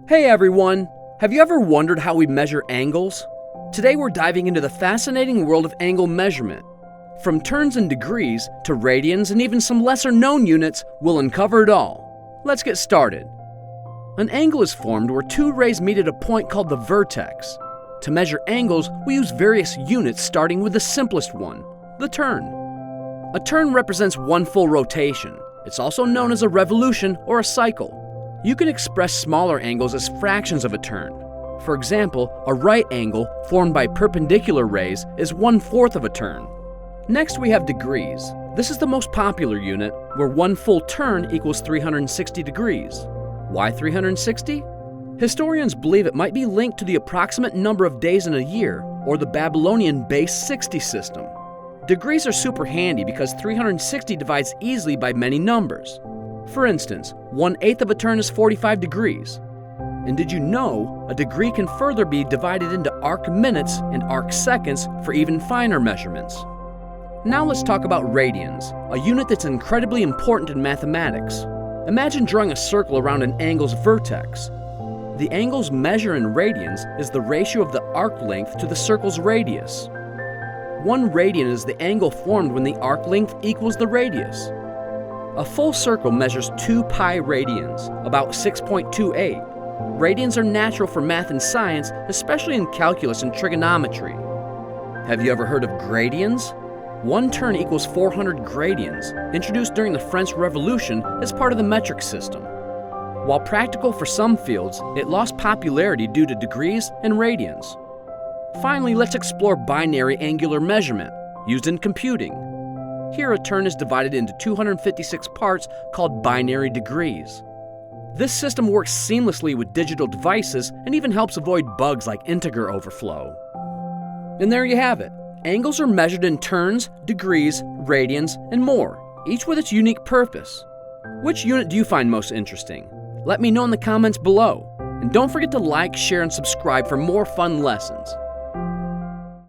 Hey everyone! Have you ever wondered how we measure angles? Today we're diving into the fascinating world of angle measurement. From turns and degrees to radians and even some lesser known units, we'll uncover it all. Let's get started. An angle is formed where two rays meet at a point called the vertex. To measure angles, we use various units starting with the simplest one, the turn. A turn represents one full rotation. It's also known as a revolution or a cycle. You can express smaller angles as fractions of a turn. For example, a right angle formed by perpendicular rays is 1/4 of a turn. Next we have degrees. This is the most popular unit, where one full turn equals 360 degrees. Why 360? Historians believe it might be linked to the approximate number of days in a year, or the Babylonian base 60 system. Degrees are super handy because 360 divides easily by many numbers. For instance, 1/8 of a turn is 45 degrees. And did you know a degree can further be divided into arc minutes and arc seconds for even finer measurements? Now let's talk about radians, a unit that's incredibly important in mathematics. Imagine drawing a circle around an angle's vertex. The angle's measure in radians is the ratio of the arc length to the circle's radius. 1 radian is the angle formed when the arc length equals the radius. A full circle measures 2 pi radians, about 6.28. Radians are natural for math and science, especially in calculus and trigonometry. Have you ever heard of gradians? 1 turn equals 400 gradians, introduced during the French Revolution as part of the metric system. While practical for some fields, it lost popularity due to degrees and radians. Finally, let's explore binary angular measurement, used in computing. Here, a turn is divided into 256 parts called binary degrees. This system works seamlessly with digital devices and even helps avoid bugs like integer overflow. And there you have it. Angles are measured in turns, degrees, radians, and more, each with its unique purpose. Which unit do you find most interesting? Let me know in the comments below. And don't forget to like, share, and subscribe for more fun lessons.